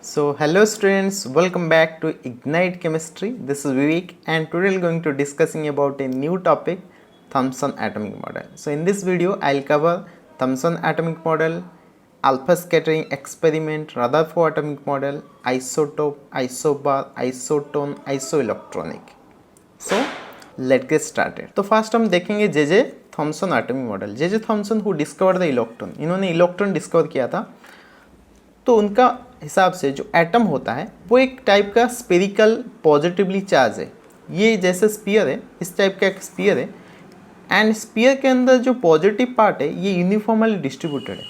So hello students, welcome back to Ignite Chemistry. This is Vivek and today we are going to discussing about a new topic, Thomson atomic model. So in this video I'll cover Thomson atomic model, alpha scattering experiment, Rutherford atomic model, isotope, isobar, isotone, isoelectronic. So let's get started. तो first हम देखेंगे J Thomson atomic model. J Thomson who discover the electron, इन्होंने electron discover किया था। तो उनका हिसाब से जो एटम होता है वो एक टाइप का स्पेरिकल पॉजिटिवली चार्ज है। ये जैसे स्पीयर है, इस टाइप का एक स्पीयर है एंड स्पीयर के अंदर जो पॉजिटिव पार्ट है ये यूनिफॉर्मली डिस्ट्रीब्यूटेड है।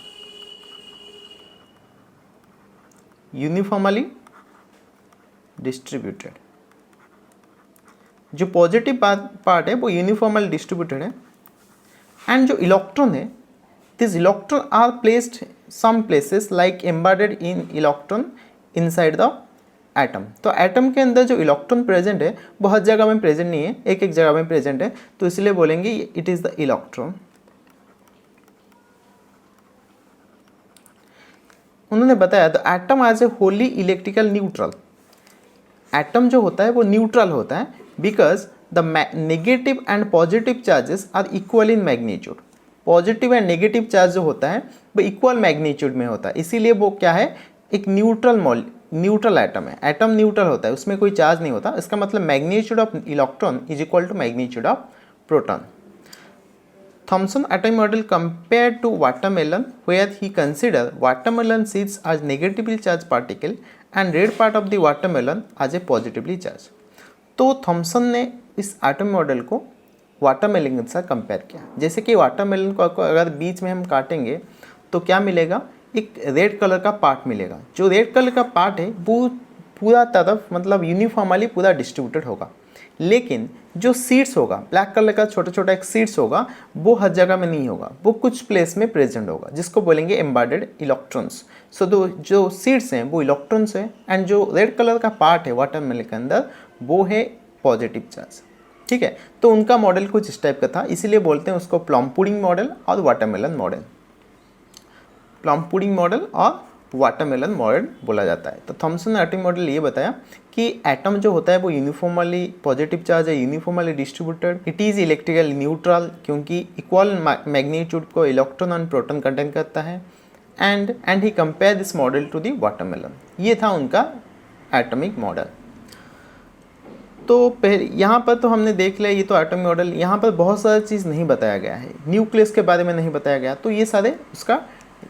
यूनिफॉर्मली डिस्ट्रीब्यूटेड जो पॉजिटिव पार्ट है वो यूनिफॉर्मली डिस्ट्रीब्यूटेड है एंड जो इलेक्ट्रॉन है, this electron are placed some places like embedded in electron inside the atom। तो एटम के अंदर जो इलेक्ट्रॉन प्रेजेंट है वो हर जगह में प्रेजेंट नहीं है, एक एक जगह में प्रेजेंट है, तो इसलिए बोलेंगे इट इज द इलेक्ट्रॉन। उन्होंने बताया the atom as a wholly electrical neutral. Atom जो होता है वो न्यूट्रल होता है because the negative and positive charges are equal in magnitude. Positive and negative charge जो होता है वो इक्वल मैग्नीट्यूड में होता है, इसीलिए वो क्या है, एक न्यूट्रल एटम है। एटम न्यूट्रल होता है, उसमें कोई चार्ज नहीं होता। इसका मतलब magnitude of electron is equal to magnitude of proton. Thomson atomic model compared to watermelon where he consider watermelon seeds as negatively charge particle and red part of the watermelon as a positively charge. तो Thomson ने इस atomic model को watermelon के साथ compare किया। जैसे कि watermelon को अगर बीच में हम काटेंगे तो क्या मिलेगा, एक रेड कलर का पार्ट मिलेगा। जो रेड कलर का पार्ट है वो पूरा तरफ मतलब यूनिफॉर्मली पूरा डिस्ट्रीब्यूटेड होगा, लेकिन जो सीड्स होगा, ब्लैक कलर का छोटा छोटा एक सीड्स होगा, वो हर जगह में नहीं होगा, वो कुछ प्लेस में प्रेजेंट होगा, जिसको बोलेंगे एम्बेडेड इलेक्ट्रॉन्स। सो जो सीड्स हैं वो इलेक्ट्रॉन्स है एंड जो रेड कलर का पार्ट है वाटरमेलन के अंदर वो है पॉजिटिव चार्ज। ठीक है, तो उनका मॉडल कुछ इस टाइप का था, इसीलिए बोलते हैं उसको प्लम पुडिंग मॉडल और watermelon model. Plum pudding model और वाटरमेलन मॉडल बोला जाता है। तो थॉमसन एटॉमिक मॉडल ये बताया कि एटम जो होता है वो यूनिफॉर्मली पॉजिटिव चार्ज है, uniformly distributed, it is electrical neutral क्योंकि इक्वल मैग्नीट्यूड को इलेक्ट्रॉन और प्रोटॉन कंटेन करता है and he compare this model to the watermelon. ये था उनका एटॉमिक मॉडल। तो पहले यहाँ पर तो हमने देख लिया, ये तो एटॉमिक मॉडल। यहाँ पर बहुत सारी चीज़ नहीं बताया गया है, न्यूक्लियस के बारे में नहीं बताया गया, तो ये सारे उसका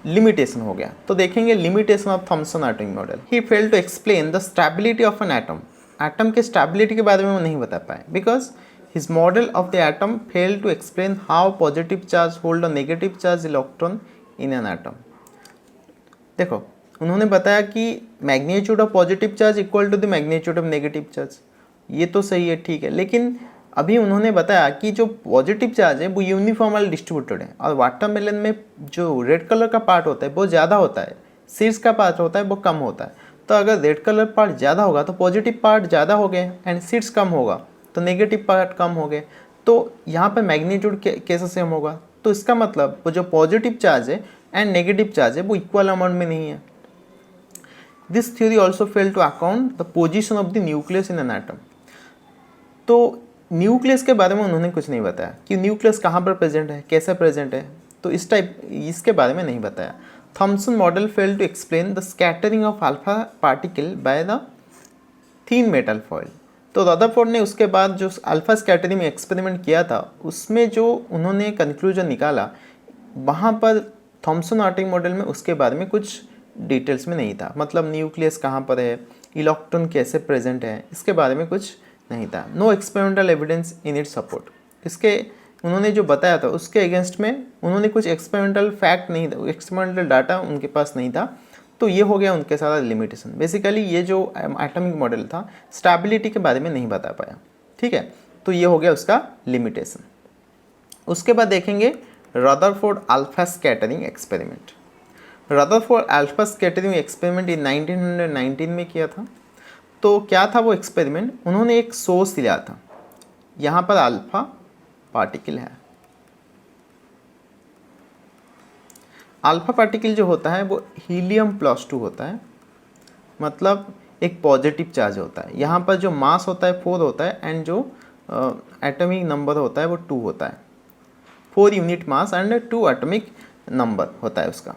लिमिटेशन हो गया। तो देखेंगे limitation of Thomson atomic model. He fail to explain the stability of an atom. Atom के स्टेबिलिटी के बारे में वो नहीं बता पाए because his model of the atom fail to explain how positive charge hold a negative charge electron in an atom. देखो, उन्होंने बताया कि magnitude of positive charge equal to the magnitude of negative charge, ये तो सही है, ठीक है, लेकिन अभी उन्होंने बताया कि जो पॉजिटिव चार्ज है वो यूनिफॉर्मली डिस्ट्रीब्यूटेड है और वाटरमेलन में जो रेड कलर का पार्ट होता है वो ज़्यादा होता है, सीड्स का पार्ट होता है वो कम होता है। तो अगर रेड कलर पार्ट ज़्यादा होगा तो पॉजिटिव पार्ट ज़्यादा हो गए एंड सीड्स कम होगा तो नेगेटिव पार्ट कम हो गए। तो यहाँ पर मैग्नीट्यूड कैसे सेम होगा, तो इसका मतलब वो जो पॉजिटिव चार्ज है एंड नेगेटिव चार्ज है वो इक्वल अमाउंट में नहीं है। This theory also fail to account the position of the nucleus in an atom. तो न्यूक्लियस के बारे में उन्होंने कुछ नहीं बताया कि न्यूक्लियस कहाँ पर प्रेजेंट है, कैसे प्रेजेंट है, तो इसके बारे में नहीं बताया। Thomson model fail to explain the scattering of alpha particle by the thin metal foil. तो रदरफोर्ड ने उसके बाद जो अल्फा स्कैटरिंग में एक्सपेरिमेंट किया था उसमें जो उन्होंने कंक्लूजन निकाला, वहाँ पर थॉमसन एटॉमिक मॉडल में उसके बारे में कुछ डिटेल्स में नहीं था। मतलब न्यूक्लियस कहाँ पर है, इलेक्ट्रॉन कैसे प्रेजेंट है, इसके बारे में कुछ नहीं था। No experimental evidence in it support. इसके उन्होंने जो बताया था उसके अगेंस्ट में उन्होंने कुछ एक्सपेरिमेंटल फैक्ट नहीं था, एक्सपेरिमेंटल डाटा उनके पास नहीं था। तो ये हो गया उनके साथ लिमिटेशन। बेसिकली ये जो एटॉमिक मॉडल था स्टेबिलिटी के बारे में नहीं बता पाया। ठीक है, तो ये हो गया उसका लिमिटेशन। उसके बाद देखेंगे Rutherford alpha scattering experiment. Rutherford alpha scattering experiment in 1919 में किया था। तो क्या था वो एक्सपेरिमेंट, उन्होंने एक सोर्स लिया था, यहाँ पर अल्फा पार्टिकल है। अल्फा पार्टिकल जो होता है वो हीलियम +2 होता है मतलब एक पॉजिटिव चार्ज होता है। यहाँ पर जो मास होता है 4 होता है एंड जो एटॉमिक नंबर होता है वो 2 होता है। 4 unit mass and 2 atomic number होता है उसका।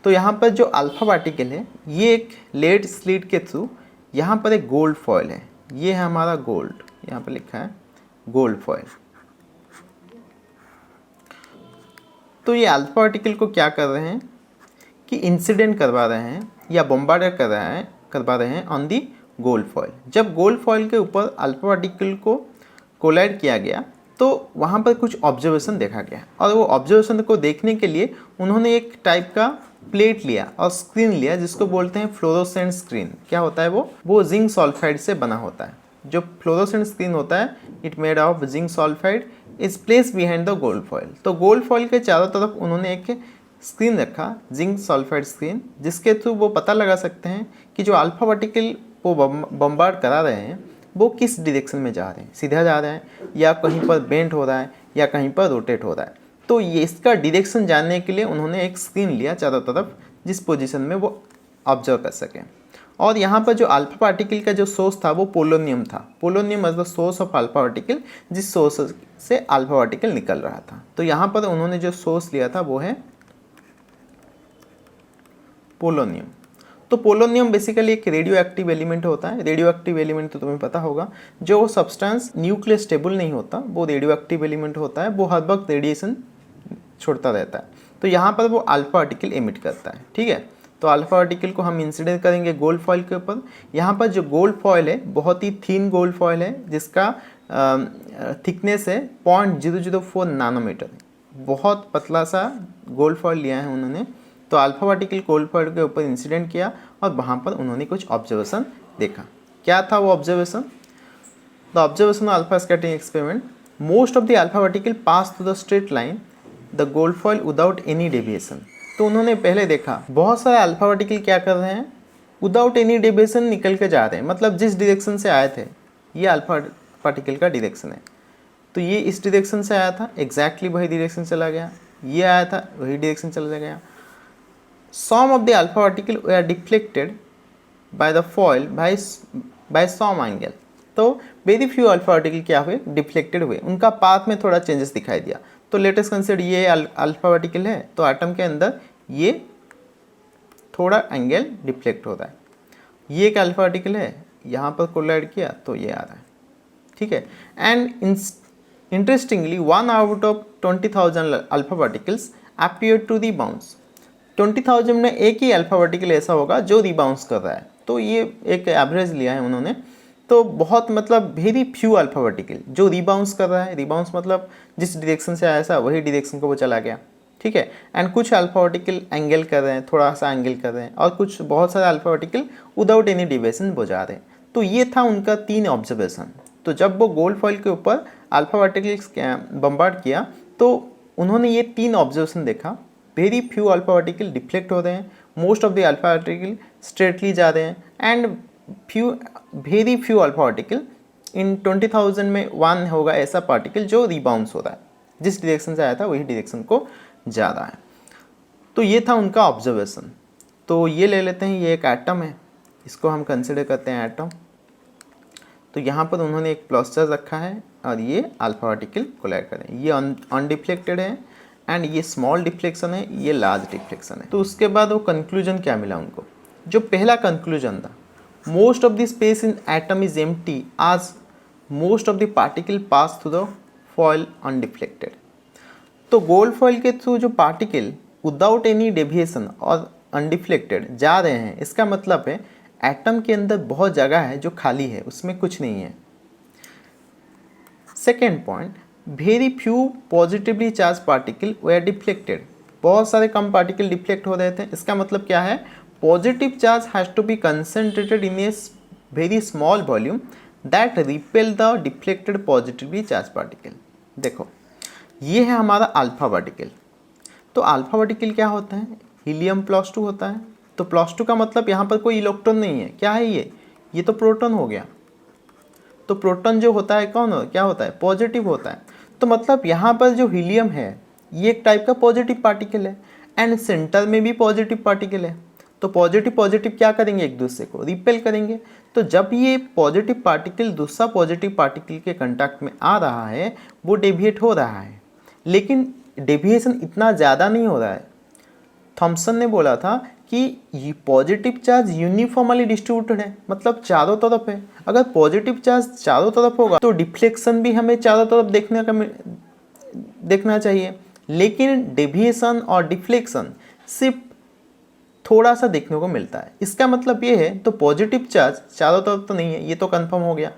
तो यहाँ पर जो अल्फा पार्टिकल है ये एक लेड स्लिट के थ्रू यहाँ पर एक गोल्ड फॉयल है, ये है हमारा गोल्ड, यहाँ पर लिखा है गोल्ड फॉयल। तो ये अल्फा पार्टिकल को क्या कर रहे हैं कि इंसिडेंट करवा रहे हैं या बॉम्बार्ड करवा रहे हैं ऑन दी गोल्ड फॉयल। जब गोल्ड फॉयल के ऊपर अल्फा पार्टिकल को कोलाइड किया गया तो वहाँ पर कुछ ऑब्जर्वेशन देखा गया, और वो ऑब्जर्वेशन को देखने के लिए उन्होंने एक टाइप का प्लेट लिया और स्क्रीन लिया जिसको बोलते हैं फ्लोरोसेंट स्क्रीन। क्या होता है वो जिंक सल्फाइड से बना होता है। जो फ्लोरोसेंट स्क्रीन होता है it made of zinc sulphide is place behind the gold foil. तो गोल्ड फॉयल के चारों तरफ उन्होंने एक स्क्रीन रखा, जिंक सल्फाइड स्क्रीन, जिसके थ्रू वो पता लगा सकते हैं कि जो अल्फा पार्टिकल वो बम्बार्ड करा रहे हैं वो किस डायरेक्शन में जा रहे हैं, सीधा जा रहे हैं या कहीं पर बेंट हो रहा है या कहीं पर रोटेट हो रहा है। तो ये इसका डायरेक्शन जानने के लिए उन्होंने एक स्क्रीन लिया चारों तरफ जिस पोजीशन में वो ऑब्जर्व कर सकें। और यहाँ पर जो अल्फा पार्टिकल का जो सोर्स था वो पोलोनियम था। Polonium is the source of alpha particle, जिस सोर्स से अल्फा पार्टिकल निकल रहा था। तो यहाँ पर उन्होंने जो सोर्स लिया था वो है पोलोनियम। तो पोलोनियम बेसिकली एक रेडियो एक्टिव एलिमेंट होता है। रेडियो एक्टिव एलिमेंट तो तुम्हें पता होगा, जो सब्सटेंस न्यूक्लियस स्टेबल नहीं होता वो रेडियो एक्टिव एलिमेंट होता है, वो हर वक्त रेडिएशन छोड़ता रहता है। तो यहाँ पर वो अल्फा पार्टिकल एमिट करता है, ठीक है। तो अल्फा पार्टिकल को हम इंसिडेंट करेंगे गोल्ड फॉयल के ऊपर। यहाँ पर जो गोल्ड फॉयल है बहुत ही थीन गोल्ड फॉयल है जिसका थिकनेस है 0.004 नैनोमीटर, बहुत पतला सा गोल्ड फॉयल लिया है उन्होंने। तो अल्फा पार्टिकल गोल्ड फॉयल के ऊपर इंसिडेंट किया और वहाँ पर उन्होंने कुछ ऑब्जर्वेशन देखा। क्या था वो observation? The observation of alpha scattering experiment, most of the alpha particle pass through the straight line the gold foil without any deviation. तो उन्होंने पहले देखा बहुत सारे अल्फा पार्टिकल क्या कर रहे हैं, विदाउट एनी डेविएशन निकल के जा रहे हैं, मतलब जिस डायरेक्शन से आए थे ये अल्फा पार्टिकल का डायरेक्शन है। तो ये इस डायरेक्शन से आया था, एग्जैक्टली वही डायरेक्शन चला गया, ये आया था वही डायरेक्शन चला गया। Some of the alpha particles were deflected by the foil by some angle। तो वेरी फ्यू अल्फा पार्टिकल क्या हुए, डिफ्लेक्टेड हुए, उनका पाथ में थोड़ा चेंजेस दिखाई दिया। तो लेटेस्ट कंसिडर ये अल्फा पार्टिकल है तो एटम के अंदर ये थोड़ा एंगल डिफ्लेक्ट होता है। ये एक अल्फा पार्टिकल है, यहाँ पर कोलाइड किया तो ये आ रहा है, ठीक है। And interestingly 1 out of 20,000 alpha particles appeared to rebound। 20,000 में एक ही अल्फा पार्टिकल ऐसा होगा जो रिबाउंस कर रहा है। तो ये एक एवरेज लिया है उन्होंने। तो बहुत मतलब वेरी फ्यू अल्फा पार्टिकल जो रिबाउंस कर रहा है, रिबाउंस मतलब जिस डायरेक्शन से आया था वही डायरेक्शन को वो चला गया, ठीक है। एंड कुछ अल्फा पार्टिकल एंगल कर रहे हैं, थोड़ा सा एंगल कर रहे हैं, और कुछ बहुत सारे alpha particle without any deviation वो जा रहे हैं। तो ये था उनका 3 ऑब्जर्वेशन। तो जब वो गोल्ड फॉयल के ऊपर अल्फा पार्टिकल्स बम्बार्ड किया तो उन्होंने ये 3 ऑब्जर्वेशन देखा। Very few alpha particle deflect हो रहे हैं, most of the alpha particle straightly जा रहे हैं, and very few alpha particle in 20,000 में 1 होगा ऐसा पार्टिकल जो रिबाउंस हो रहा है, जिस डायरेक्शन से आया था वही डायरेक्शन को जा रहा है। तो ये था उनका ऑब्जर्वेशन। तो ये ले लेते हैं, ये एक एटम है, इसको हम कंसिडर करते हैं एटम। तो यहाँ पर उन्होंने एक प्लस चार्ज रखा है और ये अल्फा पार्टिकल कोलाइड कर रहे हैं। ये अनडिफ्लेक्टेड है एंड ये स्मॉल डिफ्लेक्शन है, ये लार्ज डिफ्लेक्शन है। तो उसके बाद वो कंक्लूजन क्या मिला उनको? जो पहला कंक्लूजन था, most of the space in atom is empty as most of the particle pass through the foil undeflected. तो गोल्ड फॉयल के थ्रू जो पार्टिकल विदाउट एनी डेविएशन और अनडिफ्लेक्टेड जा रहे हैं, इसका मतलब है एटम के अंदर बहुत जगह है जो खाली है, उसमें कुछ नहीं है। Second point, very few positively charge particle were deflected. बहुत सारे कम पार्टिकल डिफ्लेक्ट हो रहे थे, इसका मतलब क्या है, positive charge has to be concentrated in a very small volume that repel the deflected positively charge particle. देखो ये है हमारा अल्फा पार्टिकल। तो अल्फा पार्टिकल क्या होता है, हीलियम +2 होता है। तो +2 का मतलब यहाँ पर कोई इलेक्ट्रॉन नहीं है, क्या है ये तो प्रोटॉन हो गया। तो प्रोटॉन जो होता है क्या होता है, पॉजिटिव होता है। तो मतलब यहाँ पर जो हीलियम है ये एक टाइप का पॉजिटिव पार्टिकल है एंड सेंटर में भी पॉजिटिव पार्टिकल है। तो पॉजिटिव पॉजिटिव क्या करेंगे, एक दूसरे को रिपेल करेंगे। तो जब ये पॉजिटिव पार्टिकल दूसरा पॉजिटिव पार्टिकल के कांटेक्ट में आ रहा है वो डेविएट हो रहा है, लेकिन डेविएशन इतना ज़्यादा नहीं हो रहा है। थॉमसन ने बोला था कि ये पॉजिटिव चार्ज यूनिफॉर्मली डिस्ट्रीब्यूटेड है, मतलब चारों तरफ है। अगर पॉजिटिव चार्ज चारों तरफ होगा तो डिफ्लेक्शन भी हमें चारों तरफ देखना चाहिए, लेकिन डेविएशन और डिफ्लेक्शन सिर्फ थोड़ा सा देखने को मिलता है। इसका मतलब ये है, तो पॉजिटिव चार्ज चारों तरफ तो नहीं है, ये तो कंफर्म हो गया।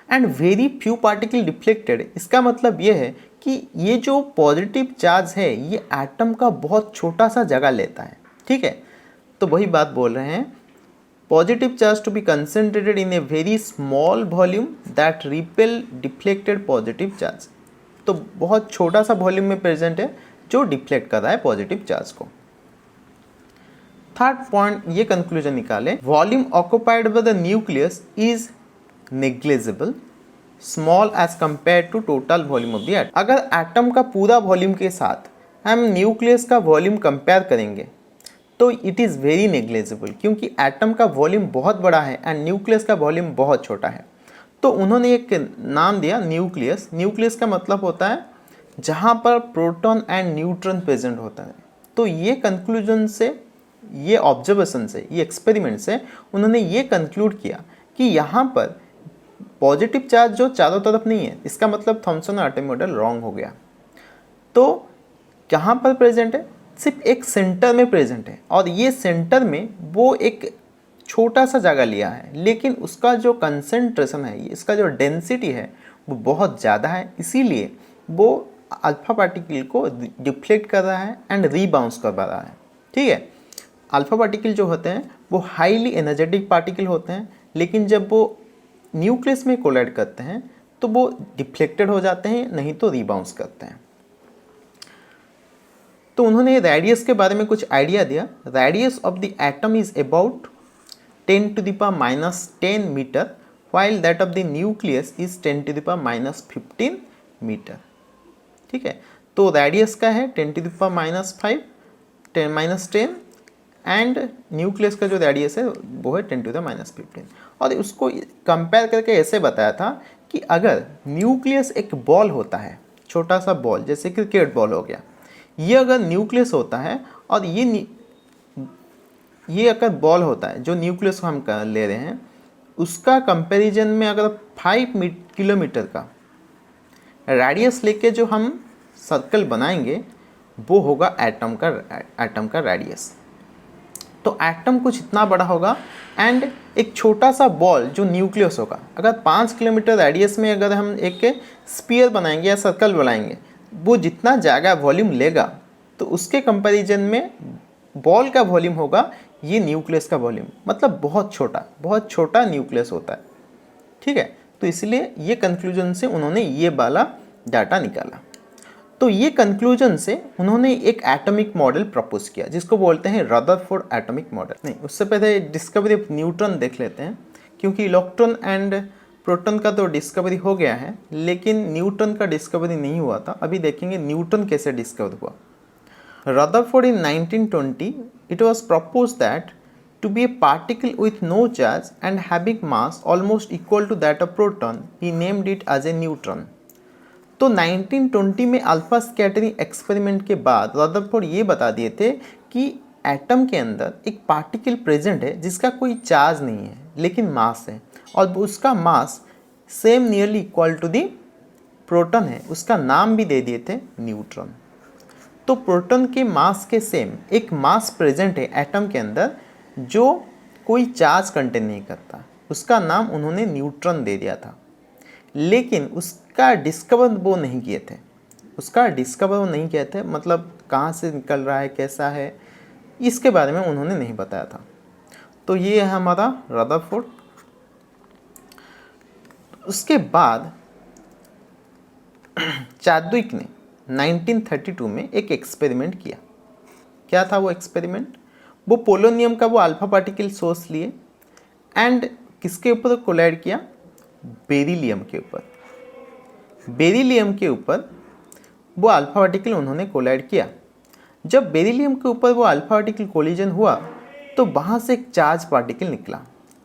And very few particle deflected, इसका मतलब ये है कि ये जो पॉजिटिव चार्ज है ये एटम का बहुत छोटा सा जगह लेता है, ठीक है। तो वही बात बोल रहे हैं, positive charge to be concentrated in a very small volume that repel deflected positive charge. तो बहुत छोटा सा वॉल्यूम में प्रेजेंट है जो डिफ्लेक्ट कर रहा है पॉजिटिव चार्ज को। थर्ड पॉइंट ये कंक्लूजन निकाले, volume occupied by the nucleus is negligible small as compare to total volume of the atom. अगर एटम का पूरा वॉल्यूम के साथ हम न्यूक्लियस का वॉल्यूम कंपेयर करेंगे तो इट इज़ वेरी नेग्लिजिबल, क्योंकि एटम का वॉल्यूम बहुत बड़ा है एंड न्यूक्लियस का वॉल्यूम बहुत छोटा है। तो उन्होंने एक नाम दिया न्यूक्लियस। न्यूक्लियस का मतलब होता है जहाँ पर प्रोटॉन एंड न्यूट्रॉन प्रेजेंट होता है। तो ये कंक्लूजन से, ये ऑब्जर्वेशन से, ये एक्सपेरिमेंट से उन्होंने ये कंक्लूड किया कि यहाँ पर पॉजिटिव चार्ज जो चारों तरफ नहीं है, इसका मतलब थॉमसन और एटॉमिक मॉडल रॉन्ग हो गया। तो कहाँ पर प्रेजेंट है, सिर्फ एक सेंटर में प्रेजेंट है, और ये सेंटर में वो एक छोटा सा जगह लिया है, लेकिन उसका जो कंसेंट्रेशन है, इसका जो डेंसिटी है वो बहुत ज़्यादा है, इसीलिए वो अल्फा पार्टिकल को डिफ्लेक्ट कर रहा है एंड रीबाउंस कर रहा है, ठीक है। अल्फा पार्टिकल जो होते हैं वो हाईली एनर्जेटिक पार्टिकल होते हैं, लेकिन जब वो न्यूक्लियस में कोलाइड करते हैं तो वो डिफ्लेक्टेड हो जाते हैं, नहीं तो रीबाउंस करते हैं। तो उन्होंने रेडियस के बारे में कुछ आइडिया दिया। Radius of the atom is about 10⁻⁻10 metre, while that of the nucleus is 10⁻⁻15 metre, ठीक है। तो रेडियस का है 10⁻⁵ -10 एंड न्यूक्लियस का जो रेडियस है वो है 10⁻⁻15। और उसको कंपेयर करके ऐसे बताया था कि अगर न्यूक्लियस एक बॉल होता है, छोटा सा बॉल जैसे क्रिकेट बॉल हो गया, ये अगर न्यूक्लियस होता है और ये अगर बॉल होता है जो न्यूक्लियस को हम ले रहे हैं, उसका कंपैरिजन में अगर 5 किलोमीटर का रेडियस लेके जो हम सर्कल बनाएंगे वो होगा एटम का रेडियस। तो एटम कुछ इतना बड़ा होगा एंड एक छोटा सा बॉल जो न्यूक्लियस होगा, अगर 5 किलोमीटर रेडियस में अगर हम एक स्फीयर बनाएंगे या सर्कल बनाएंगे, वो जितना ज़्यादा वॉल्यूम लेगा तो उसके कंपैरिजन में बॉल का वॉल्यूम होगा ये न्यूक्लियस का वॉल्यूम, मतलब बहुत छोटा न्यूक्लियस होता है, ठीक है। तो इसलिए ये कंक्लूजन से उन्होंने ये वाला डाटा निकाला। तो ये कंक्लूजन से उन्होंने एक एटॉमिक मॉडल प्रपोज किया जिसको बोलते हैं रदरफोर्ड एटॉमिक मॉडल। नहीं, उससे पहले डिस्कवरी ऑफ न्यूट्रॉन देख लेते हैं, क्योंकि इलेक्ट्रॉन एंड प्रोटॉन का तो डिस्कवरी हो गया है, लेकिन न्यूट्रॉन का डिस्कवरी नहीं हुआ था। अभी देखेंगे न्यूट्रॉन कैसे डिस्कवर हुआ। Rutherford in 1920, it was proposed that to be a particle with no charge and having mass almost equal to that of proton, he named it as a neutron. तो 1920 में alpha scattering experiment के बाद Rutherford ये बता दिए थे कि atom के अंदर एक पार्टिकल प्रेजेंट है जिसका कोई चार्ज नहीं है लेकिन मास है, और उसका mass same nearly equal to the proton है। उसका नाम भी दे दिए थे न्यूट्रॉन। तो प्रोटॉन के मास के सेम एक मास प्रेजेंट है एटम के अंदर जो कोई चार्ज कंटेन नहीं करता, उसका नाम उन्होंने न्यूट्रॉन दे दिया था। लेकिन उसका डिस्कवर वो नहीं किए थे, मतलब कहाँ से निकल रहा है, कैसा है, इसके बारे में उन्होंने नहीं बताया था। तो ये है हमारा रदरफोर्ड। उसके बाद चाद्विक ने 1932 में एक एक्सपेरिमेंट किया। क्या था वो एक्सपेरिमेंट? वो पोलोनियम का वो अल्फा पार्टिकल सोर्स लिए एंड किसके ऊपर कोलाइड किया? बेरिलियम के ऊपर वो अल्फा पार्टिकल उन्होंने कोलाइड किया। जब बेरिलियम के ऊपर वो अल्फा पार्टिकल कोलिजन हुआ तो वहाँ से एक चार्ज पार्टिकल निकला,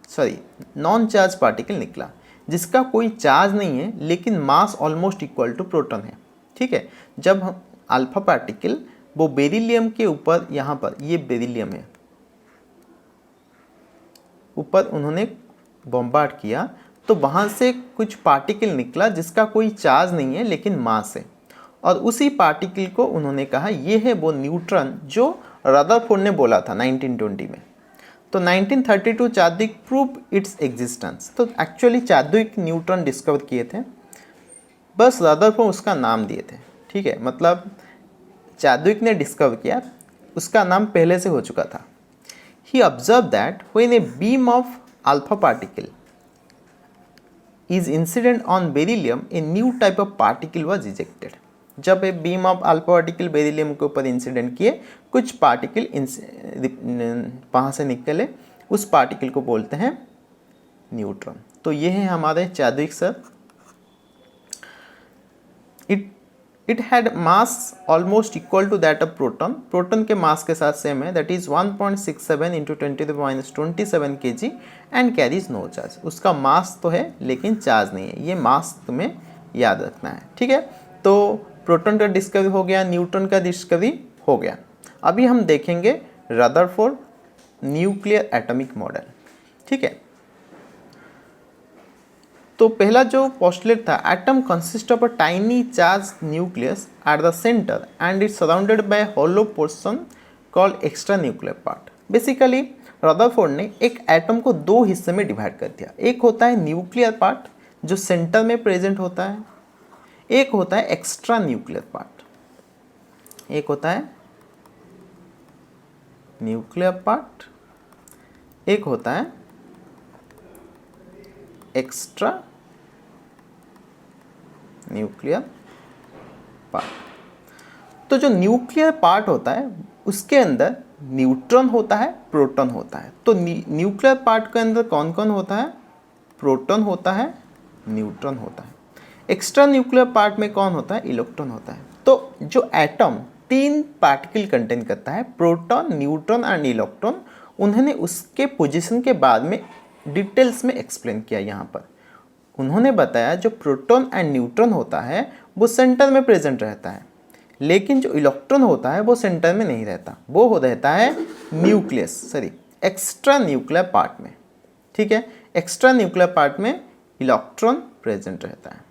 सॉरी नॉन चार्ज पार्टिकल निकला, जिसका कोई चार्ज नहीं है लेकिन मास ऑलमोस्ट इक्वल टू प्रोटॉन है। ठीक है, जब हम अल्फा पार्टिकल वो बेरिलियम के ऊपर, यहाँ पर ये बेरिलियम है, ऊपर उन्होंने बॉम्बार्ड किया तो वहाँ से कुछ पार्टिकल निकला जिसका कोई चार्ज नहीं है लेकिन मास है, और उसी पार्टिकल को उन्होंने कहा ये है वो न्यूट्रॉन जो रदरफोर्ड ने बोला था 1920 में। तो 1932 चार्विक प्रूव इट्स एग्जिस्टेंस। तो एक्चुअली चार्विक न्यूट्रॉन डिस्कवर किए थे, बस रदरफोर्ड उसका नाम दिए थे। ठीक है, मतलब चार्विक ने डिस्कवर किया, उसका नाम पहले से हो चुका था। He observed that when a beam of alpha particle is incident on beryllium, a new type of particle was ejected. जब एक beam of alpha particle beryllium के ऊपर इंसिडेंट किए, कुछ पार्टिकल वहाँ से निकले, उस पार्टिकल को बोलते हैं न्यूट्रॉन। तो ये है हमारे Chadwick sir. It had mass almost equal to that of proton. Proton के मास के साथ सेम है, that is 1.67 into 10⁻27 kg and carries no charge. उसका मास तो है लेकिन चार्ज नहीं है, ये मास तुम्हें याद रखना है। ठीक है, तो प्रोटॉन का डिस्कवरी हो गया, न्यूट्रॉन का डिस्कवरी हो गया। अभी हम देखेंगे रदरफोर्ड न्यूक्लियर एटॉमिक मॉडल। ठीक है, तो पहला जो पोस्टुलेट था, atom consist of a tiny charge nucleus at the centre and it's surrounded by hollow portion called extra nuclear part. Basically Rutherford ने एक एटम को दो हिस्से में डिवाइड कर दिया। एक होता है न्यूक्लियर पार्ट जो सेंटर में प्रेजेंट होता है, एक होता है एक्स्ट्रा न्यूक्लियर पार्ट। एक होता है न्यूक्लियर पार्ट, एक होता है एक्स्ट्रा न्यूक्लियर पार्ट। तो जो न्यूक्लियर पार्ट होता है उसके अंदर न्यूट्रॉन होता है, प्रोटॉन होता है। तो न्यूक्लियर पार्ट के अंदर कौन कौन होता है? प्रोटॉन होता है, न्यूट्रॉन होता है। एक्स्ट्रा न्यूक्लियर पार्ट में कौन होता है? इलेक्ट्रॉन होता है। तो जो एटम तीन पार्टिकल कंटेन करता है, प्रोटॉन, न्यूट्रॉन एंड इलेक्ट्रॉन, उन्होंने उसके पोजीशन के बाद में डिटेल्स में एक्सप्लेन किया। यहाँ पर उन्होंने बताया जो प्रोटॉन एंड न्यूट्रॉन होता है वो सेंटर में प्रेजेंट रहता है, लेकिन जो इलेक्ट्रॉन होता है वो सेंटर में नहीं रहता, वो रहता है एक्स्ट्रा न्यूक्लियर पार्ट में। ठीक है, एक्स्ट्रा न्यूक्लियर पार्ट में इलेक्ट्रॉन प्रेजेंट रहता है।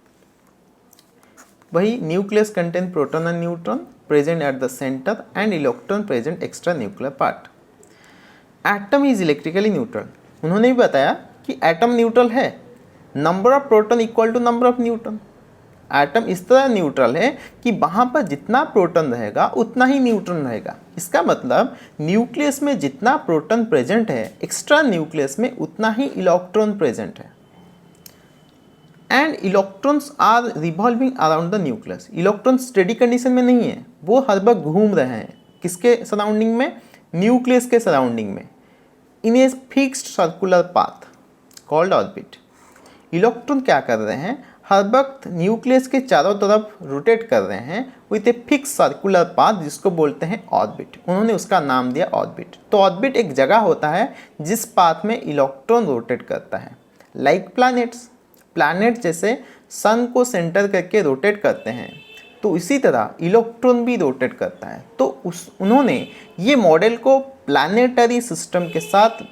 वही nucleus contain proton and neutron present at the centre and electron present extra nuclear part. Atom is electrically neutral. उन्होंने भी बताया कि एटम न्यूट्रल है, number of proton equal to number of neutron. Atom इस तरह न्यूट्रल है कि वहाँ पर जितना प्रोटॉन रहेगा उतना ही न्यूट्रॉन रहेगा। इसका मतलब न्यूक्लियस में जितना प्रोटॉन प्रेजेंट है, एक्स्ट्रा न्यूक्लियस में उतना ही इलेक्ट्रॉन प्रेजेंट है। And electrons are revolving around the nucleus. Electron steady condition में नहीं है, वो हर वक्त घूम रहे हैं। किसके सराउंडिंग में? न्यूक्लियस के सराउंडिंग में, in a fixed circular path called orbit. Electron क्या कर रहे हैं? हर वक्त न्यूक्लियस के चारों तरफ रोटेट कर रहे हैं with a fix circular path, जिसको बोलते हैं ऑर्बिट। उन्होंने उसका नाम दिया ऑर्बिट। तो ऑर्बिट एक जगह होता है जिस पाथ में इलेक्ट्रॉन रोटेट करता है। लाइक प्लैनेट्स, प्लैनेट जैसे सन को सेंटर करके रोटेट करते हैं, तो इसी तरह इलेक्ट्रॉन भी रोटेट करता है। तो उन्होंने ये मॉडल को प्लैनेटरी सिस्टम के साथ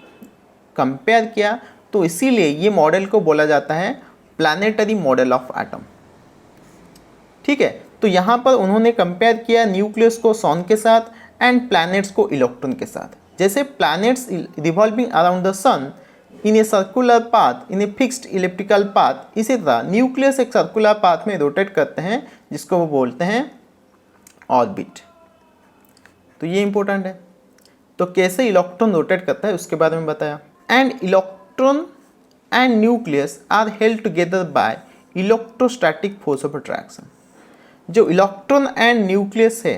कंपेयर किया, तो इसीलिए ये मॉडल को बोला जाता है प्लैनेटरी मॉडल ऑफ एटम। ठीक है, तो यहाँ पर उन्होंने कंपेयर किया न्यूक्लियस को सन के साथ एंड प्लैनेट्स को इलेक्ट्रॉन के साथ। जैसे planets revolving around the sun in a circular path, in a fixed elliptical path, इसी तरह न्यूक्लियस एक सर्कुलर पाथ में रोटेट करते हैं, जिसको वो बोलते हैं ऑर्बिट। तो ये इंपॉर्टेंट है। तो कैसे इलेक्ट्रॉन रोटेट करता है उसके बारे में बताया। And electron and nucleus are held together by electrostatic force of attraction. जो इलेक्ट्रॉन एंड न्यूक्लियस है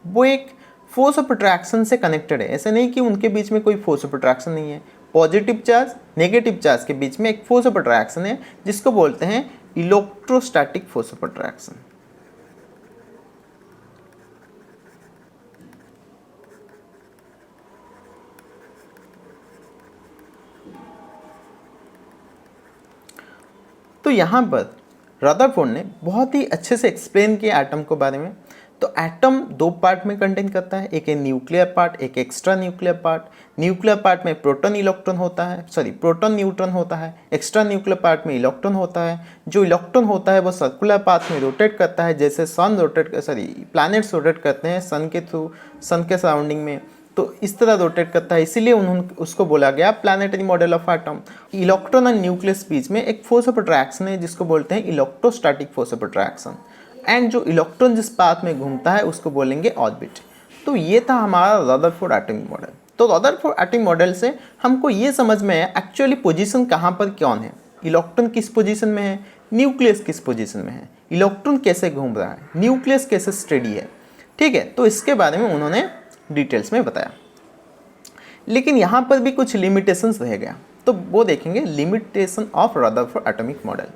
वो एक फोर्स ऑफ अट्रैक्शन से कनेक्टेड है। ऐसे नहीं कि उनके बीच में कोई फोर्स ऑफ अट्रैक्शन नहीं है। पॉजिटिव चार्ज, नेगेटिव चार्ज के बीच में एक फोर्स ऑफ अट्रैक्शन है, जिसको बोलते हैं इलेक्ट्रोस्टैटिक फोर्स ऑफ अट्रैक्शन। तो यहाँ पर रदरफोर्ड ने बहुत ही अच्छे से एक्सप्लेन किया एटम के बारे में। तो एटम दो पार्ट में कंटेन करता है, एक है न्यूक्लियर पार्ट, एक extra nuclear part. Nuclear part में प्रोटॉन इलेक्ट्रॉन होता है, प्रोटॉन न्यूट्रॉन होता है। एक्स्ट्रा न्यूक्लियर पार्ट में इलेक्ट्रॉन होता है। जो इलेक्ट्रॉन होता है वो सर्कुलर पाथ में रोटेट करता है, जैसे प्लैनेट्स रोटेट करते हैं सन के थ्रू, सन के सराउंडिंग में, तो इस तरह रोटेट करता है, इसीलिए उन्होंने उसको बोला गया planetary model of atom. Electron और न्यूक्लियस बीच में एक फोर्स ऑफ अट्रैक्शन है जिसको बोलते हैं electrostatic force of attraction, and जो इलेक्ट्रॉन जिस पाथ में घूमता है उसको बोलेंगे ऑर्बिट। तो ये था हमारा रदरफोर्ड एटॉमिक मॉडल। तो रदरफोर्ड एटॉमिक मॉडल से हमको ये समझ में है एक्चुअली पोजीशन कहाँ पर कौन है, इलेक्ट्रॉन किस पोजीशन में है, न्यूक्लियस किस पोजीशन में है, इलेक्ट्रॉन कैसे घूम रहा है, न्यूक्लियस कैसे स्टेडी है। ठीक है, तो इसके बारे में उन्होंने डिटेल्स में बताया। लेकिन यहाँ पर भी कुछ लिमिटेशंस रह गया, तो वो देखेंगे limitation of Rutherford atomic model.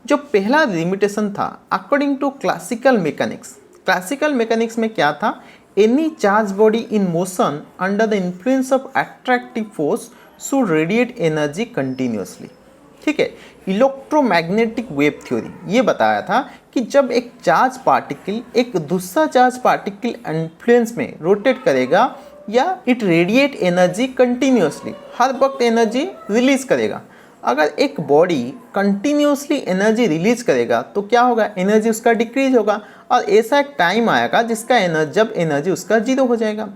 जो पहला लिमिटेशन था अकॉर्डिंग टू क्लासिकल मैकेनिक्स में क्या था, any charge body in motion under the influence of attractive force should radiate energy continuously. ठीक है, इलेक्ट्रोमैग्नेटिक वेव थ्योरी ये बताया था कि जब एक चार्ज पार्टिकल एक दूसरा चार्ज पार्टिकल इन्फ्लुएंस में रोटेट करेगा या इट रेडिएट एनर्जी कंटिन्यूसली, हर वक्त एनर्जी रिलीज करेगा। अगर एक बॉडी कंटिन्यूसली एनर्जी रिलीज करेगा तो क्या होगा, एनर्जी उसका डिक्रीज होगा, और ऐसा एक टाइम आएगा जिसका जब एनर्जी उसका जीरो हो जाएगा।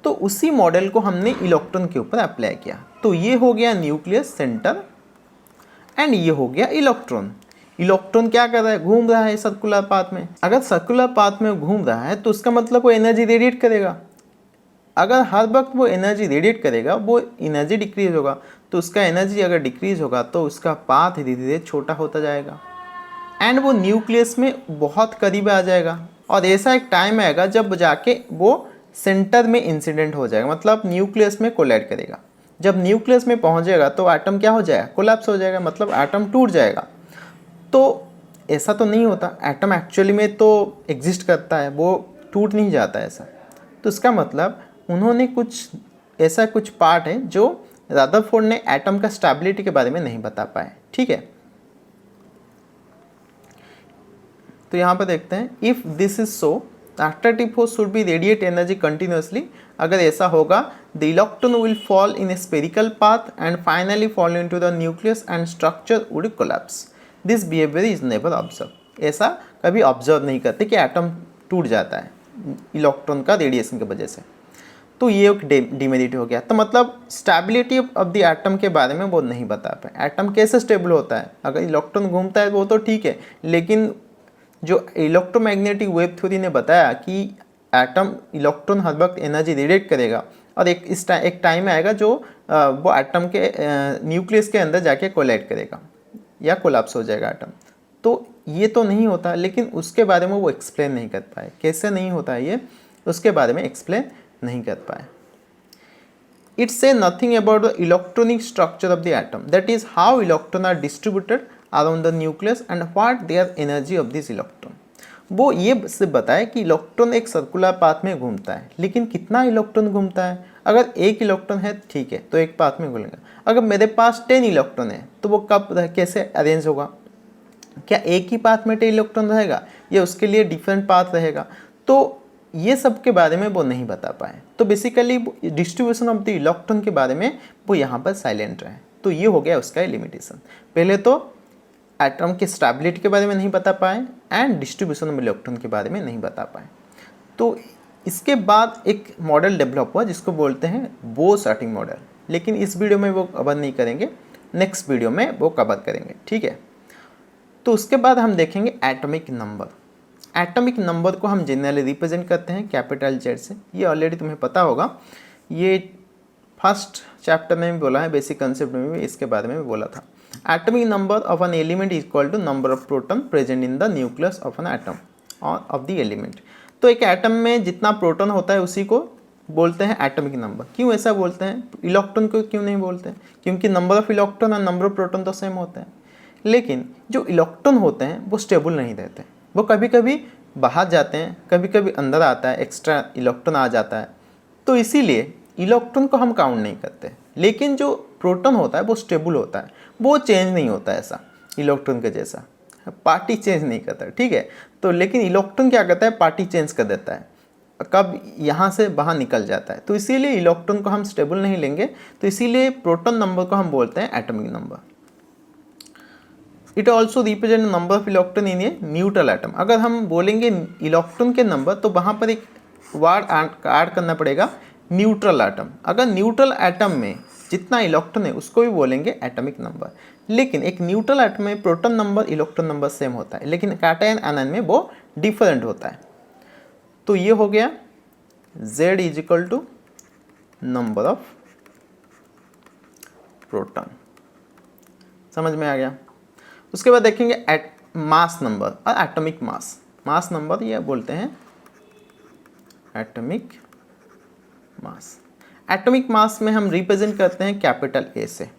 तो उसी मॉडल को हमने इलेक्ट्रॉन के ऊपर अप्लाई किया। तो ये हो गया न्यूक्लियस सेंटर एंड ये हो गया इलेक्ट्रॉन। इलेक्ट्रॉन क्या कर रहा है, घूम रहा है सर्कुलर पाथ में। अगर सर्कुलर पाथ में घूम रहा है तो उसका मतलब वो एनर्जी रेडिएट करेगा। अगर हर वक्त वो एनर्जी रेडिएट करेगा वो एनर्जी डिक्रीज होगा, तो उसका एनर्जी अगर डिक्रीज होगा तो उसका पाथ धीरे धीरे छोटा होता जाएगा एंड वो न्यूक्लियस में बहुत करीब आ जाएगा। और ऐसा एक टाइम आएगा जब जाके वो सेंटर में इंसिडेंट हो जाएगा, मतलब न्यूक्लियस में कोलाइड करेगा। जब न्यूक्लियस में पहुंचेगा तो एटम क्या हो जाएगा, कोलैप्स हो जाएगा, मतलब एटम टूट जाएगा। तो ऐसा तो नहीं होता, एटम एक्चुअली में तो एग्जिस्ट करता है, वो टूट नहीं जाता ऐसा। तो इसका मतलब उन्होंने कुछ पार्ट है जो रदरफोर्ड ने एटम का स्टेबिलिटी के बारे में नहीं बता पाए। ठीक है, तो यहाँ पर देखते हैं if this is so the attractive force should be radiate energy continuously. अगर ऐसा होगा the electron will fall in A spherical path and finally fall into the nucleus and structure would collapse. This behaviour is never observe. ऐसा कभी observe नहीं करते कि atom टूट जाता है इलेक्ट्रॉन का रेडिएशन की वजह से। तो ये एक डिमेरिट हो गया। तो मतलब स्टेबिलिटी ऑफ द एटम के बारे में वो नहीं बता पाए, एटम कैसे स्टेबल होता है। अगर इलेक्ट्रॉन घूमता है वो तो ठीक है, लेकिन जो इलेक्ट्रोमैग्नेटिक वेव थ्योरी ने बताया कि एटम इलेक्ट्रॉन हर वक्त एनर्जी रेडिएट करेगा और एक टाइम आएगा जो वो एटम के न्यूक्लियस के अंदर जाके कोलाइड करेगा या कोलैप्स हो जाएगा एटम। तो ये तो नहीं होता, लेकिन उसके बारे में वो एक्सप्लेन नहीं कर पाए, कैसे नहीं होता है ये उसके बारे में एक्सप्लेन नहीं कर पाए। It said nothing about the electronic structure of the atom, that is how electron are distributed around the nucleus and what their energy of this electron. वो ये से बताए कि इलेक्ट्रॉन एक सर्कुलर पाथ में घूमता है, लेकिन कितना इलेक्ट्रॉन घूमता है। अगर एक इलेक्ट्रॉन है ठीक है तो एक पाथ में घूमेगा, अगर मेरे पास 10 इलेक्ट्रॉन है तो वो कैसे अरेंज होगा, क्या एक ही पाथ में 10 इलेक्ट्रॉन रहेगा या उसके लिए डिफरेंट पाथ रहेगा। तो ये सब के बारे में वो नहीं बता पाए। तो basically distribution of the electron के बारे में वो यहाँ पर साइलेंट रहे। तो ये हो गया उसका लिमिटेशन। पहले तो एटम के स्टेबिलिटी के बारे में नहीं बता पाए एंड डिस्ट्रीब्यूशन ऑफ इलेक्ट्रॉन के बारे में नहीं बता पाए। तो इसके बाद एक मॉडल डेवलप हुआ जिसको बोलते हैं बोस-एटॉमिक मॉडल, लेकिन इस वीडियो में वो कवर नहीं करेंगे, नेक्स्ट वीडियो में वो कवर करेंगे। ठीक है, तो उसके बाद हम देखेंगे एटॉमिक नंबर। एटॉमिक नंबर को हम जनरली रिप्रेजेंट करते हैं कैपिटल जेड से। ये ऑलरेडी तुम्हें पता होगा, ये फर्स्ट चैप्टर में भी बोला है, बेसिक कंसेप्ट में भी इसके बारे में भी बोला था। Atomic number of an element is equal to number of proton present in the nucleus of an atom or of the element. तो एक एटम में जितना प्रोटॉन होता है उसी को बोलते हैं एटॉमिक नंबर। क्यों ऐसा बोलते हैं, इलेक्ट्रॉन को क्यों नहीं बोलते हैं, क्योंकि नंबर ऑफ इलेक्ट्रॉन और नंबर ऑफ प्रोटॉन तो सेम होते हैं। लेकिन जो इलेक्ट्रॉन होते हैं वो स्टेबल नहीं रहते, वो कभी कभी बाहर जाते हैं, कभी कभी अंदर आता है, एक्स्ट्रा इलेक्ट्रॉन आ जाता है। तो इसीलिए इलेक्ट्रॉन को हम काउंट नहीं करते। लेकिन जो प्रोटॉन होता है वो स्टेबल होता है, वो चेंज नहीं होता है ऐसा। इलेक्ट्रॉन के जैसा, पार्टी चेंज नहीं करता, ठीक है। तो लेकिन इलेक्ट्रॉन क्या करता है, पार्टी चेंज कर देता है, कब यहाँ से बाहर निकल जाता है। तो इसीलिए इलेक्ट्रॉन को हम स्टेबल नहीं लेंगे, तो इसीलिए प्रोटॉन नंबर को हम बोलते हैं atomic number. It also represent number of electron in a neutral atom. अगर हम बोलेंगे इलेक्ट्रॉन के नंबर तो वहाँ पर एक वर्ड ऐड करना पड़ेगा, न्यूट्रल एटम। अगर न्यूट्रल एटम में जितना इलेक्ट्रॉन है उसको भी बोलेंगे एटॉमिक नंबर। लेकिन एक न्यूट्रल एटम में proton number electron number same होता है, लेकिन कैटायन आयन में वो डिफरेंट होता है। तो ये हो गया Z is equal to number of proton, समझ में आ गया। उसके बाद देखेंगे मास नंबर और एटॉमिक मास। मास नंबर ये बोलते हैं एटॉमिक मास। एटॉमिक मास में हम रिप्रेजेंट करते हैं कैपिटल ए से।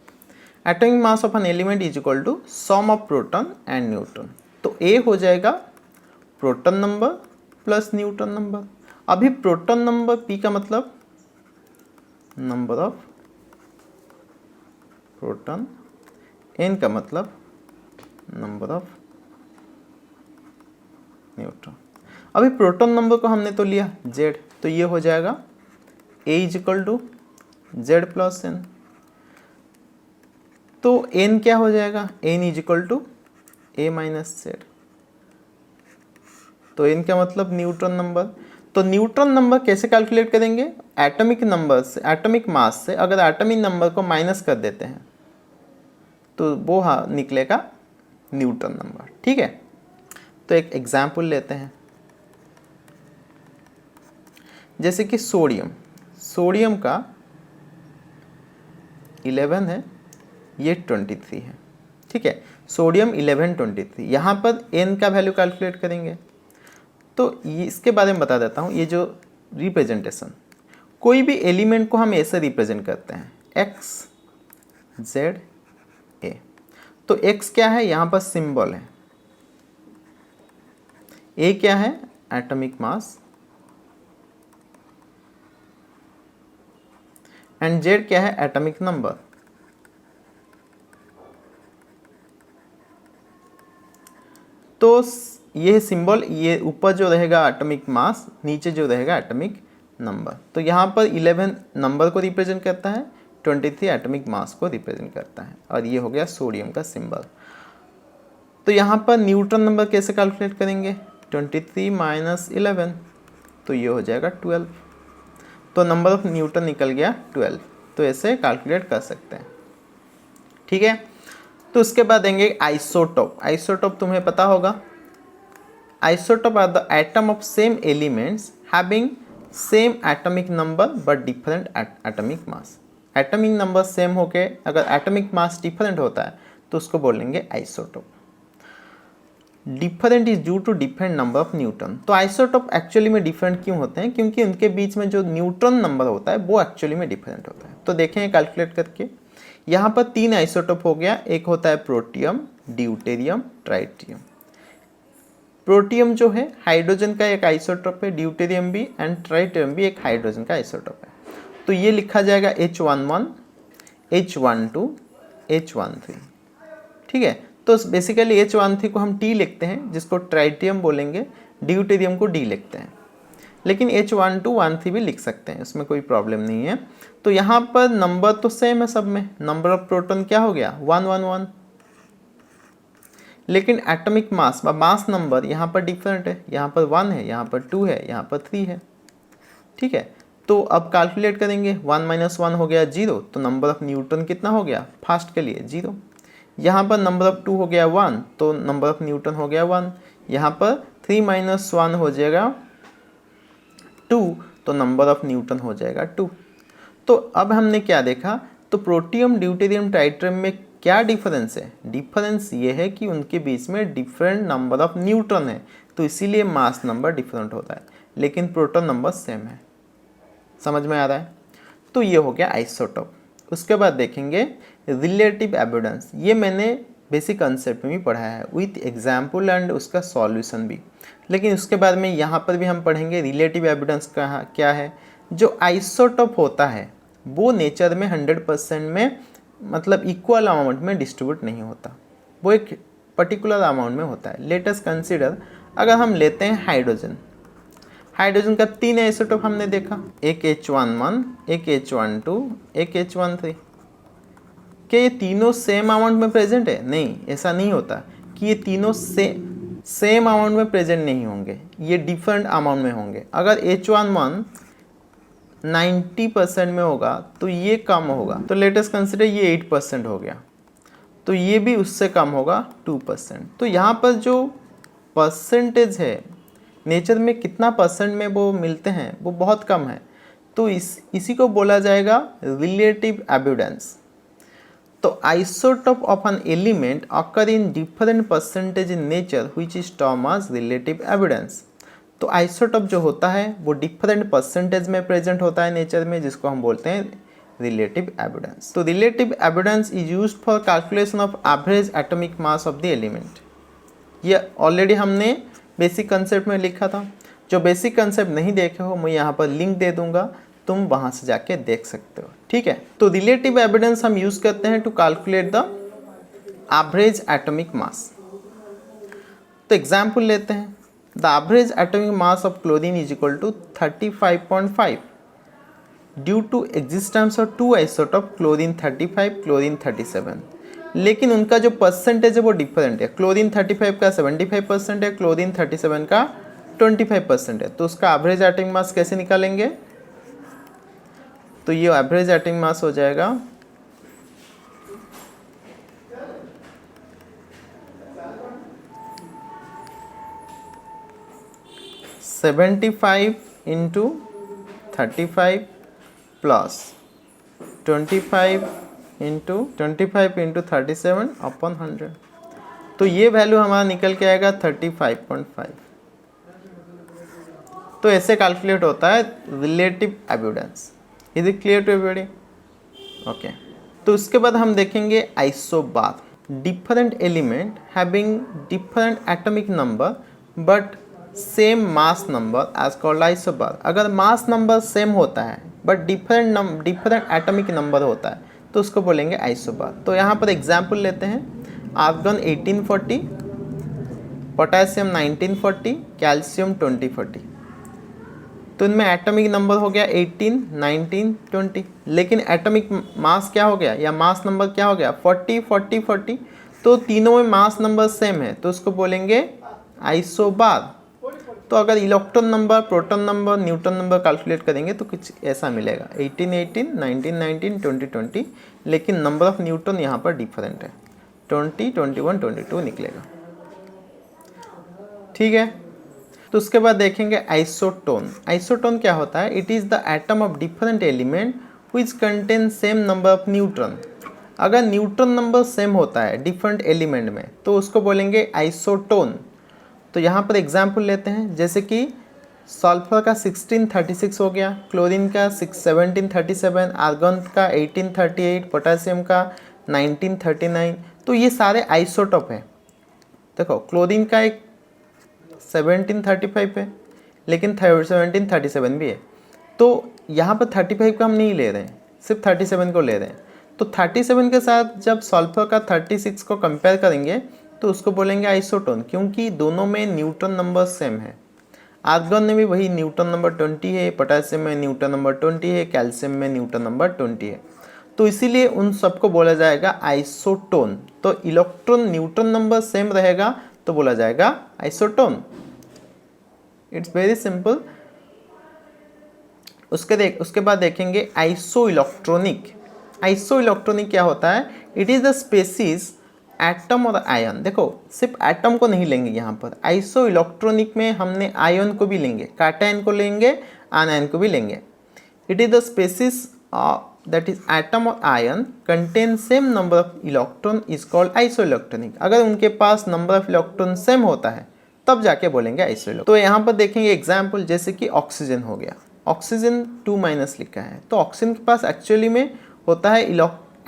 Atomic mass of an element is equal to sum of proton and neutron. तो ए हो जाएगा proton number plus neutron number. अभी प्रोटॉन नंबर पी का मतलब नंबर ऑफ प्रोटॉन, एन का मतलब नंबर ऑफ न्यूट्रॉन। अभी प्रोटॉन नंबर को हमने तो लिया Z, तो ये हो जाएगा A is equal to Z plus N. तो n क्या हो जाएगा, n is equal to A minus Z। तो n का मतलब न्यूट्रॉन नंबर। तो न्यूट्रॉन नंबर कैसे कैलकुलेट करेंगे, एटॉमिक नंबर से, एटॉमिक मास से अगर एटॉमिक नंबर को माइनस कर देते हैं तो वो हाँ निकलेगा न्यूट्रॉन नंबर, ठीक है। तो एक एग्जाम्पल लेते हैं, जैसे कि सोडियम। सोडियम का 11 है, ये 23 है, ठीक है। सोडियम 11 23, यहाँ पर n का वैल्यू कैलकुलेट करेंगे। तो इसके बारे में बता देता हूँ। ये जो रिप्रेजेंटेशन, कोई भी एलिमेंट को हम ऐसे रिप्रेजेंट करते हैं x z a। तो x क्या है, यहाँ पर सिंबल है, a क्या है एटॉमिक मास, एंड z क्या है एटॉमिक नंबर। तो ये सिंबल, ये ऊपर जो रहेगा एटॉमिक मास, नीचे जो रहेगा एटॉमिक नंबर। तो यहाँ पर 11 नंबर को रिप्रेजेंट करता है, 23 एटॉमिक मास को रिप्रेजेंट करता है, और ये हो गया सोडियम का सिंबल। तो यहाँ पर न्यूट्रॉन नंबर कैसे कैलकुलेट करेंगे, 23 माइनस 11, तो ये हो जाएगा 12। तो नंबर ऑफ न्यूटन निकल गया 12। तो ऐसे कैलकुलेट कर सकते हैं, ठीक है। तो उसके बाद देंगे आइसोटोप। आइसोटोप तुम्हें पता होगा, isotope are the atom of same elements having same atomic number but different atomic mass. Atomic number same होके अगर एटॉमिक मास डिफरेंट होता है तो उसको बोलेंगे isotope. Different is due to different number of neutron. तो आइसोटोप एक्चुअली में डिफरेंट क्यों होते हैं, क्योंकि उनके बीच में जो न्यूट्रॉन नंबर होता है वो एक्चुअली में डिफरेंट होता है। तो देखें कैलकुलेट करके, यहाँ पर 3 आइसोटोप हो गया। एक होता है प्रोटियम, ड्यूटेरियम, ट्राइटियम। प्रोटियम जो है हाइड्रोजन का एक आइसोटोप है, ड्यूटेरियम भी एंड ट्राइटियम भी एक हाइड्रोजन का आइसोटोप है। तो ये लिखा जाएगा H11, H12, H13, ठीक है। तो बेसिकली H13 को हम T लिखते हैं, जिसको ट्राइटियम बोलेंगे, ड्यूटेरियम को D लिखते हैं, लेकिन H12, 13 भी लिख सकते हैं, उसमें कोई प्रॉब्लम नहीं है। तो यहाँ पर नंबर तो सेम है सब में, नंबर ऑफ प्रोटॉन क्या हो गया 111, लेकिन एटॉमिक मास व मास नंबर यहाँ पर डिफरेंट है, यहाँ पर 1 है, यहाँ पर 2 है, यहाँ पर 3 है, ठीक है। तो अब कैलकुलेट करेंगे, 1 माइनस 1 हो गया 0, तो नंबर ऑफ न्यूटन कितना हो गया फर्स्ट के लिए 0। यहाँ पर नंबर ऑफ 2 हो गया 1, तो नंबर ऑफ न्यूटन हो गया 1। यहाँ पर 3 माइनस 1 हो जाएगा 2, तो नंबर ऑफ न्यूटन हो जाएगा 2। तो अब हमने क्या देखा, तो प्रोटियम, ड्यूटेरियम, ट्राइटियम में क्या डिफरेंस है, डिफरेंस ये है कि उनके बीच में डिफरेंट नंबर ऑफ न्यूट्रॉन है, तो इसीलिए मास नंबर डिफरेंट होता है, लेकिन प्रोटॉन नंबर सेम है। समझ में आ रहा है। तो ये हो गया आइसोटोप। उसके बाद देखेंगे रिलेटिव एविडेंस। ये मैंने बेसिक कंसेप्ट में भी पढ़ाया है विथ एग्जाम्पल एंड उसका सॉल्यूशन भी, लेकिन उसके बाद में यहाँ पर भी हम पढ़ेंगे रिलेटिव एविडेंस का क्या है। जो आइसोटोप होता है वो नेचर में 100% में मतलब इक्वल अमाउंट में डिस्ट्रीब्यूट नहीं होता। वो एक पर्टिकुलर अमाउंट में होता है। लेट अस कंसीडर, अगर हम लेते हैं हाइड्रोजन, हाइड्रोजन का 3 आइसोटोप हमने देखा, एक H11, एक H12, एक H13। क्या ये तीनों सेम अमाउंट में प्रेजेंट है? नहीं, ऐसा नहीं होता कि ये तीनों सेम अमाउंट में प्रेजेंट नहीं होंगे, ये डिफरेंट अमाउंट में होंगे। अगर H11 90% में होगा तो ये कम होगा, तो लेट अस कंसीडर ये 8% हो गया, तो ये भी उससे कम होगा 2%। तो यहाँ पर जो परसेंटेज है, नेचर में कितना परसेंट में वो मिलते हैं वो बहुत कम है, तो इसी को बोला जाएगा रिलेटिव एविडेंस। तो isotope of an element occur in different percentage in nature which is term as relative evidence. तो आइसोटोप जो होता है वो डिफरेंट परसेंटेज में प्रेजेंट होता है नेचर में, जिसको हम बोलते हैं रिलेटिव एविडेंस। तो relative evidence is used for calculation of average atomic mass of the element. ये ऑलरेडी हमने बेसिक कंसेप्ट में लिखा था। जो बेसिक कंसेप्ट नहीं देखे हो, मैं यहाँ पर लिंक दे दूंगा, तुम वहाँ से जाके देख सकते हो, ठीक है। तो रिलेटिव एविडेंस हम यूज करते हैं to calculate the average atomic mass. तो एग्जाम्पल लेते हैं, the average atomic mass of chlorine is equal to 35.5 due to existence of 2 isotope chlorine 35, chlorine 37। लेकिन उनका जो परसेंटेज है वो डिफरेंट है, क्लोरीन 35 का 75% है, क्लोरीन 37 का 25% है। तो उसका एवरेज एटॉमिक मास कैसे निकालेंगे? तो ये एवरेज एटॉमिक मास हो जाएगा 75 इंटू 35 प्लस 25 इंटू 37 अपॉन 100। तो ये वैल्यू हमारा निकल के आएगा 35.5। तो ऐसे कैलकुलेट होता है relative evidence. Is it clear to everybody? Okay. तो उसके बाद हम देखेंगे isobar. Different element having different atomic number but same mass number as called isobar. अगर मास नंबर सेम होता है बट डिफरेंट एटॉमिक नंबर होता है तो उसको बोलेंगे आइसोबार। तो यहाँ पर एग्जाम्पल लेते हैं, आर्गन 1840, पोटेशियम 1940, कैल्शियम 2040। तो इनमें एटॉमिक नंबर हो गया 18, 19, 20, लेकिन एटॉमिक मास क्या हो गया या मास नंबर क्या हो गया 40, 40, 40। तो तीनों में मास नंबर सेम है तो उसको बोलेंगे आइसोबार। तो अगर electron number, proton number, neutron number calculate करेंगे तो कुछ ऐसा मिलेगा 18, 18, 19, 19, 20, 20, लेकिन नंबर ऑफ न्यूट्रॉन यहाँ पर डिफरेंट है, 20, 21, 22 निकलेगा, ठीक है। तो उसके बाद देखेंगे आइसोटोन। आइसोटोन क्या होता है? It is the atom of different element which contain same number of neutron. अगर न्यूट्रॉन नंबर सेम होता है डिफरेंट एलिमेंट में तो उसको बोलेंगे आइसोटोन। तो यहाँ पर एग्जाम्पल लेते हैं, जैसे कि सल्फर का 1636 हो गया, क्लोरीन का 1737, आर्गन का 1838, पोटेशियम का 1939। तो ये सारे आइसोटोप हैं। देखो क्लोरीन का एक 1735 है लेकिन 1737 भी है, तो यहाँ पर 35 का हम नहीं ले रहे हैं, सिर्फ 37 को ले रहे हैं। तो 37 के साथ जब सल्फर का 36 को कंपेयर करेंगे तो उसको बोलेंगे आइसोटोन, क्योंकि दोनों में न्यूट्रॉन नंबर सेम है। आर्गन में भी वही न्यूट्रॉन नंबर 20 है, पोटेशियम में न्यूट्रॉन नंबर 20 है, कैल्शियम में न्यूट्रॉन नंबर 20 है। तो इसीलिए उन सबको बोला जाएगा आइसोटोन। तो इलेक्ट्रॉन न्यूट्रॉन नंबर सेम रहेगा तो बोला जाएगा आइसोटोन। It's very simple. उसके बाद देखेंगे आइसो इलेक्ट्रॉनिक। आइसो इलेक्ट्रॉनिक क्या होता है? It is the species atom और आयन। देखो सिर्फ एटम को नहीं लेंगे यहाँ पर, आइसो इलेक्ट्रॉनिक में हमने आयन को भी लेंगे, कैटायन को लेंगे, आनायन को भी लेंगे। It is the species that is atom और ion contain same number of electron is called iso electronic. अगर उनके पास नंबर ऑफ इलेक्ट्रॉन सेम होता है तब जाके बोलेंगे आइसो इलेक्ट्रॉनिक। तो यहाँ पर देखेंगे एग्जाम्पल, जैसे कि ऑक्सीजन हो गया, ऑक्सीजन 2- लिखा है, तो ऑक्सीजन के पास एक्चुअली में होता है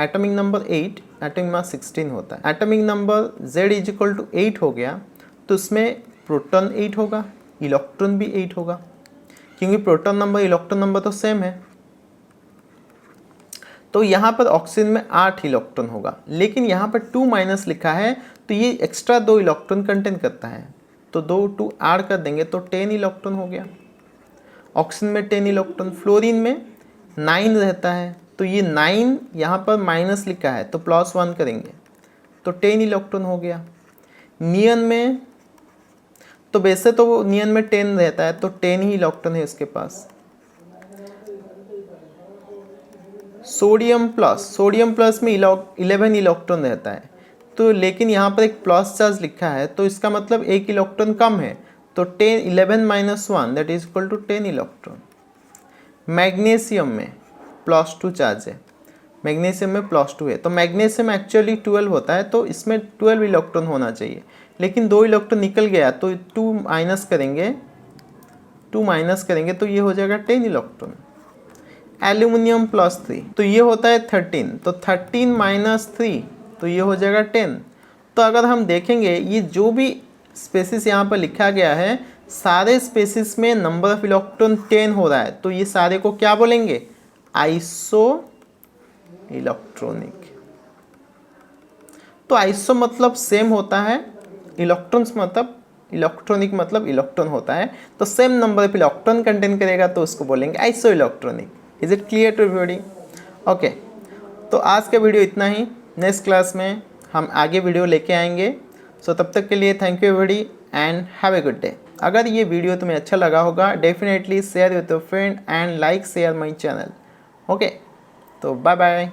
एटॉमिक नंबर 8, एटॉमिक मास 16 होता है। Atomic number Z is equal to 8 हो गया तो उसमें प्रोटॉन 8 होगा, इलेक्ट्रॉन भी 8 होगा, क्योंकि प्रोटॉन नंबर इलेक्ट्रॉन नंबर तो सेम है। तो यहाँ पर ऑक्सीजन में 8 इलेक्ट्रॉन होगा, लेकिन यहाँ पर 2 माइनस लिखा है तो ये एक्स्ट्रा 2 इलेक्ट्रॉन कंटेन करता है, तो 2 ऐड कर देंगे तो 10 इलेक्ट्रॉन हो गया। ऑक्सीजन में 10 इलेक्ट्रॉन, फ्लोरीन में 9 रहता है, तो ये 9 यहाँ पर माइनस लिखा है तो +1 करेंगे तो 10 इलेक्ट्रॉन हो गया। नियन में तो वैसे तो वो नियन में 10 रहता है तो 10 ही इलेक्ट्रॉन है इसके पास। सोडियम प्लस में 11 इलेक्ट्रॉन रहता है, तो लेकिन यहाँ पर एक प्लस चार्ज लिखा है तो इसका मतलब 1 इलेक्ट्रॉन कम है, तो 11 - 1 that is equal to 10 electron. Magnesium में +2 चार्ज है, मैग्नीशियम में +2 है, तो मैग्नीशियम एक्चुअली 12 होता है तो इसमें 12 इलेक्ट्रॉन होना चाहिए, लेकिन 2 इलेक्ट्रॉन निकल गया तो 2 माइनस करेंगे तो ये हो जाएगा 10 इलेक्ट्रॉन। एल्यूमिनियम +3 तो ये होता है 13, तो 13 - 3 तो ये हो जाएगा 10। तो अगर हम देखेंगे ये जो भी स्पेसिस यहाँ पर लिखा गया है सारे स्पेसिस में नंबर ऑफ इलेक्ट्रॉन 10 हो रहा है, तो ये सारे को क्या बोलेंगे, आइसो इलेक्ट्रॉनिक। तो आइसो मतलब सेम होता है, इलेक्ट्रॉन्स मतलब इलेक्ट्रॉनिक मतलब इलेक्ट्रॉन होता है, तो same number of electron contain करेगा तो उसको बोलेंगे isoelectronic. Is it clear to everybody? Okay, तो आज का वीडियो इतना ही, नेक्स्ट क्लास में हम आगे वीडियो लेके आएंगे। सो तब तक के लिए thank you everybody and have a good day. अगर ये वीडियो तुम्हें अच्छा लगा होगा definitely share with your friend and like share my channel. Okay, तो बाय बाय।